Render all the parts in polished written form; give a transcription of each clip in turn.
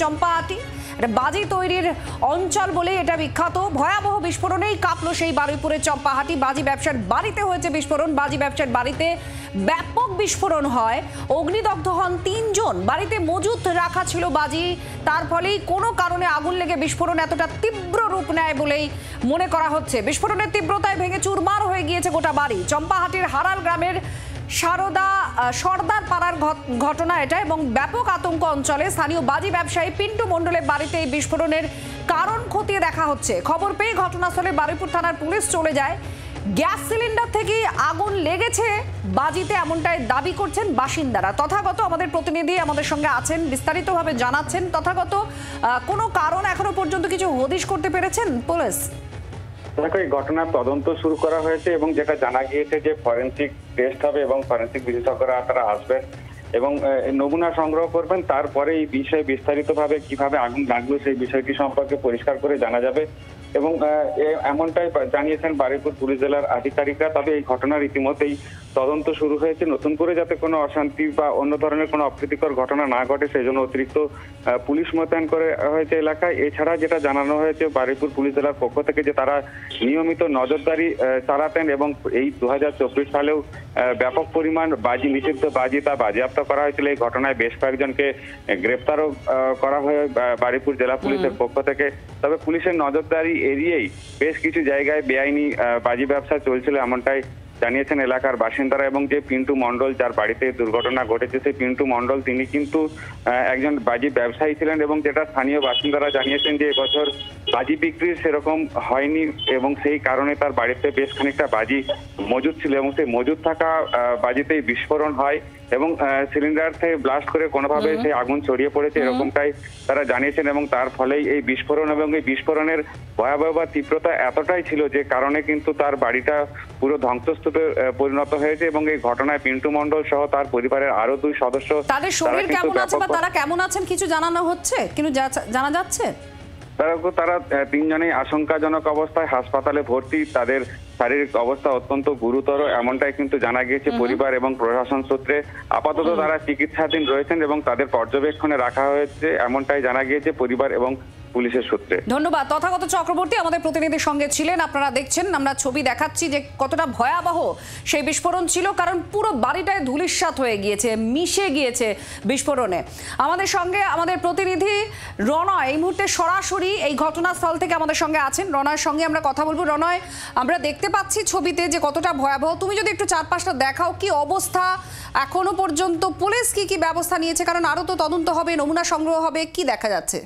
চম্পাহাটি বাজি তৈরির অঞ্চল বলে এটা বিখ্যাত। ভয়াবহ বিস্ফোরণেই কাঁপলো সেই বারুইপুরের চম্পাহাটি। বাজি ব্যবসার বাড়িতে হয়েছে বিস্ফোরণ। বাজি ব্যবসার বাড়িতে ব্যাপক বিস্ফোরণ হয়, অগ্নিদগ্ধ হন 3 জন। বাড়িতে মজুত রাখা ছিল বাজি, তার ফলেই কোনো কারণে আগুন লেগে বিস্ফোরণ এতটা তীব্র রূপ নেয় বলেই মনে করা হচ্ছে। বিস্ফোরণের তীব্রতায় ভেঙে চুরমার হয়ে গিয়েছে গোটা বাড়ি। চম্পাহাটির হারাল গ্রামের সর্দার পাড়ার ঘটনা এটা, এবং ব্যাপক আতঙ্ক অঞ্চলে। স্থানীয় বাজি ব্যবসায়ী পিন্টু মণ্ডলের বাড়িতে এই বিস্ফোরণের কারণ খতিয়ে দেখা হচ্ছে। খবর পেয়ে ঘটনাস্থলে বারুইপুর থানার পুলিশ চলে যায়। গ্যাস সিলিন্ডার থেকেই আগুন লেগেছে বাজিতে, এমনটাই দাবি করছেন বাসিন্দারা। তথাগত আমাদের প্রতিনিধি আমাদের সঙ্গে আছেন, বিস্তারিতভাবে জানাচ্ছেন। তথাগত, কোনো কারণ এখনো পর্যন্ত কিছু হদিশ করতে পেরেছেন পুলিশ? দেখো, এই ঘটনার তদন্ত শুরু করা হয়েছে এবং যেটা জানা গিয়েছে যে ফরেনসিক টেস্ট হবে এবং ফরেনসিক বিশেষজ্ঞরা তারা আসবেন এবং নমুনা সংগ্রহ করবেন। তারপরে এই বিষয়ে বিস্তারিতভাবে কিভাবে আগুন লাগলো সেই বিষয়টি সম্পর্কে পরিষ্কার করে জানা যাবে এবং এমনটাই জানিয়েছেন বারুইপুর পুলিশ জেলার আধিকারিকরা। তবে এই ঘটনার ইতিমধ্যেই তদন্ত শুরু হয়েছে। নতুন করে যাতে কোনো অশান্তি বা অন্য ধরনের কোনো অপ্রীতিকর ঘটনা না ঘটে সেই জন্য অতিরিক্ত পুলিশ মোতায়েন করে হয়েছে এলাকায়। এছাড়া যেটা জানানো হয়েছে বারুইপুর পুলিশ জেলার পক্ষ থেকে যে তারা নিয়মিত নজরদারি চালাতেন এবং এই 2024 সালেও ব্যাপক পরিমাণ বাজি, নিষিদ্ধ বাজি তা বাজেয়াপ্ত করা হয়েছিল। এই ঘটনায় বেশ কয়েকজনকে গ্রেপ্তারও করা হয় বারুইপুর জেলা পুলিশের পক্ষ থেকে। তবে পুলিশের নজরদারি এড়িয়েই বেশ কিছু জায়গায় বেআইনি বাজি ব্যবসা চলছিল, এমনটাই জানিয়েছেন এলাকার বাসিন্দারা। এবং যে পিন্টু মণ্ডল যার বাড়িতে দুর্ঘটনা ঘটেছে, সেই পিন্টু মণ্ডল তিনি কিন্তু একজন বাজি ব্যবসায়ী ছিলেন এবং যেটা স্থানীয় বাসিন্দারা জানিয়েছেন যে এবছর বাজি বিক্রি সেরকম হয়নি এবং সেই কারণে তার বাড়িতে বেশ খানিকটা বাজি মজুদ ছিল এবং সেই মজুদ থাকা বাজিতেই বিস্ফোরণ হয় এবং সিলিন্ডার থেকে ব্লাস্ট করে কোনোভাবে সেই আগুন ছড়িয়ে পড়েছে, এরকমটাই তারা জানিয়েছেন। এবং তার ফলেই এই বিস্ফোরণ এবং এই বিস্ফোরণের ভয়াবহ তীব্রতা এতটাই ছিল যে কারণে কিন্তু তার বাড়িটা পুরো ধ্বংসস্তূপে পরিণত হয়েছে। এবং এই ঘটনায় পিন্টু মণ্ডল সহ তার পরিবারের আরো 2 সদস্য, তাদের শরীর কেমন আছে বা তারা কেমন আছেন কিছু জানানো হচ্ছে, কিন্তু জানা যাচ্ছে? তারা 3 জনেই আশঙ্কাজনক অবস্থায় হাসপাতালে ভর্তি। তাদের শারীরিক অবস্থা অত্যন্ত গুরুতর, এমনটাই কিন্তু জানা গিয়েছে পরিবার এবং প্রশাসন সূত্রে। আপাতত তারা চিকিৎসাধীন রয়েছেন এবং তাদের পর্যবেক্ষণে রাখা হয়েছে, এমনটাই জানা গিয়েছে পরিবার এবং পুলিশের সূত্রে। ধন্যবাদ। তথাগত চক্রবর্তী আমাদের প্রতিনিধির সঙ্গে ছিলেন। আপনারা দেখছেন, আমরা ছবি দেখাচ্ছি যে কতটা ভয়াবহ সেই বিস্ফোরণ ছিল, কারণ পুরো বাড়িটায় ধূলিসাৎ হয়ে গিয়েছে, মিশে গিয়েছে বিস্ফোরণে। আমাদের সঙ্গে আমাদের প্রতিনিধি রনয় এই মুহূর্তে সরাসরি এই ঘটনাস্থল থেকে আমাদের সঙ্গে আছেন। রনয়ের সঙ্গে আমরা কথা বলবো। রনয়, আমরা দেখতে পাচ্ছি ছবিতে যে কতটা ভয়াবহ, তুমি যদি একটু চারপাশটা দেখাও, কি অবস্থা এখনো পর্যন্ত, পুলিশ কি ব্যবস্থা নিয়েছে, কারণ আরো তো তদন্ত হবে, নমুনা সংগ্রহ হবে, কি দেখা যাচ্ছে?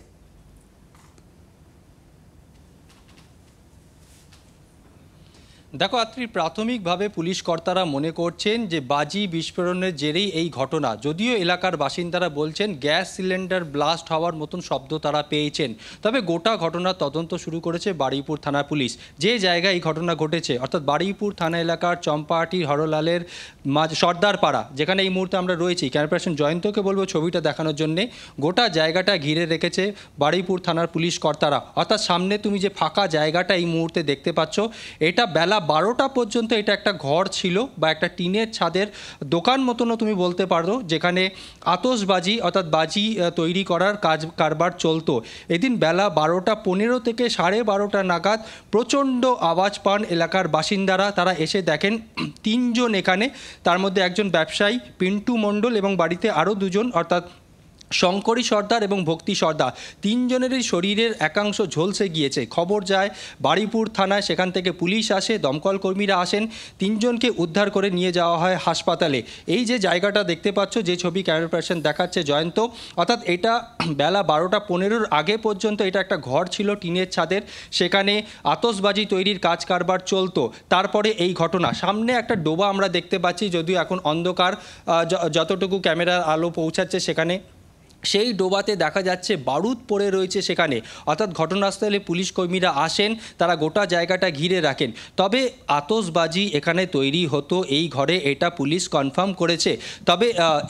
দেখো আত্রি, প্রাথমিকভাবে পুলিশ কর্তারা মনে করছেন যে বাজি বিস্ফোরণের জেরেই এই ঘটনা। যদিও এলাকার বাসিন্দারা বলছেন গ্যাস সিলিন্ডার ব্লাস্ট হওয়ার মতন শব্দ তারা পেয়েছেন। তবে গোটা ঘটনার তদন্ত শুরু করেছে বারুইপুর থানা পুলিশ। যে জায়গায় এই ঘটনা ঘটেছে অর্থাৎ বারুইপুর থানা এলাকার চম্পাহাটির হরলালের সর্দার পাড়া, যেখানে এই মুহূর্তে আমরা রয়েছি, ক্যামেরা পার্সন জয়ন্তকে বলবো ছবিটা দেখানোর জন্যে। গোটা জায়গাটা ঘিরে রেখেছে বারুইপুর থানার পুলিশ কর্তারা। অর্থাৎ সামনে তুমি যে ফাঁকা জায়গাটা এই মুহূর্তে দেখতে পাচ্ছ, এটা বেলা 12টা পর্যন্ত এটা একটা ঘর ছিল বা একটা টিনের ছাদের দোকান মতনও তুমি বলতে পারো, যেখানে আতশবাজি অর্থাৎ বাজি তৈরি করার কারবার চলতো। এদিন বেলা 12:15 থেকে 12:30 নাগাদ প্রচণ্ড আওয়াজ পান এলাকার বাসিন্দারা। তারা এসে দেখেন 3 জন এখানে, তার মধ্যে একজন ব্যবসায়ী পিন্টু মণ্ডল এবং বাড়িতে আরও 2 জন অর্থাৎ শঙ্করী সর্দার এবং ভক্তি সর্দার, 3 জনেরই শরীরের একাংশ ঝলসে গিয়েছে। খবর যায় বারুইপুর থানায়, সেখান থেকে পুলিশ আসে, দমকল কর্মীরা আসেন, 3 জনকে উদ্ধার করে নিয়ে যাওয়া হয় হাসপাতালে। এই যে জায়গাটা দেখতে পাচ্ছ, যে ছবি ক্যামেরা পার্সন দেখাচ্ছে জয়ন্ত, অর্থাৎ এটা বেলা 12:15 আগে পর্যন্ত এটা একটা ঘর ছিল টিনের ছাদের, সেখানে আতশবাজি তৈরির কাজ কারবার চলতো। তারপরে এই ঘটনা, সামনে একটা ডোবা আমরা দেখতে পাচ্ছি, যদিও এখন অন্ধকার, যতটুকু ক্যামেরার আলো পৌঁছাচ্ছে সেখানে সেই ডোবাতে দেখা যাচ্ছে বারুদ পড়ে রয়েছে সেখানে। অর্থাৎ ঘটনাস্থলে পুলিশ কর্মীরা আসেন, তারা গোটা জায়গাটা ঘিরে রাখেন। তবে আতশবাজি এখানে তৈরি হতো এই ঘরে, এটা পুলিশ কনফার্ম করেছে। তবে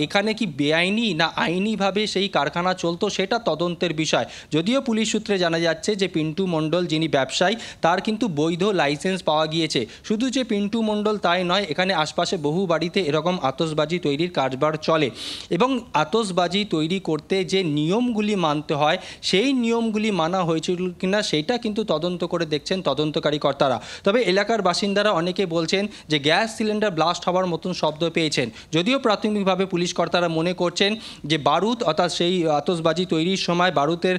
এখানে কি বেআইনি না আইনিভাবে সেই কারখানা চলতো সেটা তদন্তের বিষয়। যদিও পুলিশ সূত্রে জানা যাচ্ছে যে পিন্টু মণ্ডল যিনি ব্যবসায়ী, তার কিন্তু বৈধ লাইসেন্স পাওয়া গিয়েছে। শুধু যে পিন্টু মণ্ডল তাই নয়, এখানে আশপাশে বহু বাড়িতে এরকম আতশবাজি তৈরির কারবার চলে এবং আতশবাজি তৈরি করতে করতে যে নিয়মগুলি মানতে হয় সেই নিয়মগুলি মানা হয়েছিল কিনা সেইটা কিন্তু তদন্ত করে দেখছেন তদন্তকারী কর্তারা। তবে এলাকার বাসিন্দারা অনেকে বলছেন যে গ্যাস সিলিন্ডার ব্লাস্ট হওয়ার মতন শব্দ পেয়েছেন, যদিও প্রাথমিকভাবে পুলিশ কর্তারা মনে করছেন যে বারুদ অর্থাৎ সেই আতশবাজি তৈরির সময় বারুদের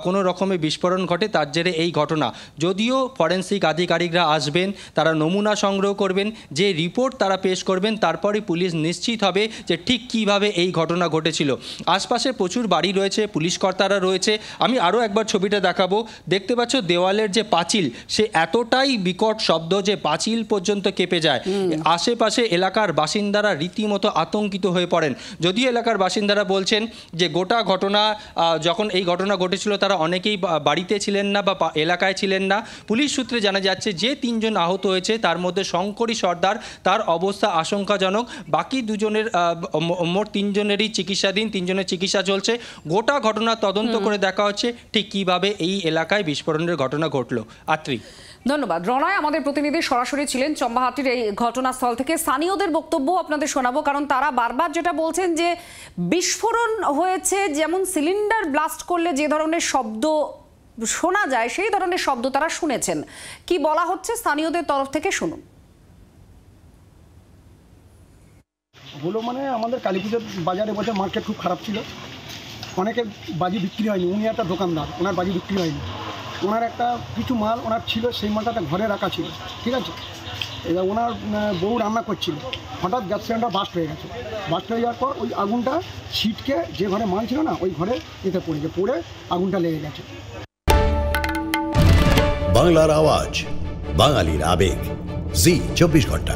কোনো রকমের বিস্ফোরণ ঘটে, তার জেরে এই ঘটনা। যদিও ফরেন্সিক আধিকারিকরা আসবেন, তারা নমুনা সংগ্রহ করবেন, যে রিপোর্ট তারা পেশ করবেন তারপরে পুলিশ নিশ্চিত হবে যে ঠিক কিভাবে এই ঘটনা ঘটেছিল। আশপাশে প্রচুর বাড়ি রয়েছে, পুলিশ কর্তারা রয়েছে। আমি আরও একবার ছবিটা দেখাবো। দেখতে পাচ্ছ দেওয়ালের যে পাঁচিল সে এতটাই বিকট শব্দ যে পাঁচিল পর্যন্ত কেঁপে যায়। আশেপাশে এলাকার বাসিন্দারা রীতিমতো আতঙ্কিত হয়ে পড়েন। যদিও এলাকার বাসিন্দারা বলছেন যে গোটা ঘটনা যখন এই ঘটনা ঘটেছিল তারা অনেকেই বাড়িতে ছিলেন না বা এলাকায় ছিলেন না। পুলিশ সূত্রে জানা যাচ্ছে যে 3 জন আহত হয়েছে তার মধ্যে শঙ্করী সর্দার, তার অবস্থা আশঙ্কাজনক। বাকি দুজনের মোট 3 জনেরই চিকিৎসাধীন, 3 জনের চিকিৎসা চলছে। গোটা ঘটনা তদন্ত করে দেখা হচ্ছে ঠিক কিভাবে এই এলাকায় বিস্ফোরণের ঘটনা ঘটলো। আত্রি, ধন্যবাদ। রণয় আমাদের প্রতিনিধি সরাসরি ছিলেন চম্পাহাটির এই ঘটনাস্থল থেকে। স্থানীয়দের বক্তব্য আপনাদের শোনাবো, কারণ তারা বারবার যেটা বলছেন যে বিস্ফোরণ হয়েছে, যেমন সিলিন্ডার ব্লাস্ট করলে যে ধরনের শব্দ শোনা যায় সেই ধরনের শব্দ তারা শুনেছেন। কি বলা হচ্ছে স্থানীয়দের তরফ থেকে শুনুন। হলো মানে আমাদের কালী পুজোর বাজারে বছর মার্কেট খুব খারাপ ছিল, অনেকের বাজি বিক্রি হয়নি। উনি একটা দোকানদার, ওনার বাজি বিক্রি হয়নি। ওনার একটা কিছু মাল ওনার ছিল, সেই মালটা একটা ঘরে রাখা ছিল, ঠিক আছে। এবার ওনার বউ রান্না করছিল, হঠাৎ গ্যাস সিলিন্ডার বাস্ট হয়ে গেছে। বাস্ট হয়ে যাওয়ার পর ওই আগুনটা ছিটকে যে ঘরে মাল ছিল না ওই ঘরে এতে পড়ে আগুনটা লেগে গেছে। বাংলার আওয়াজ, বাঙালির আবেগ, জি 24 ঘন্টা।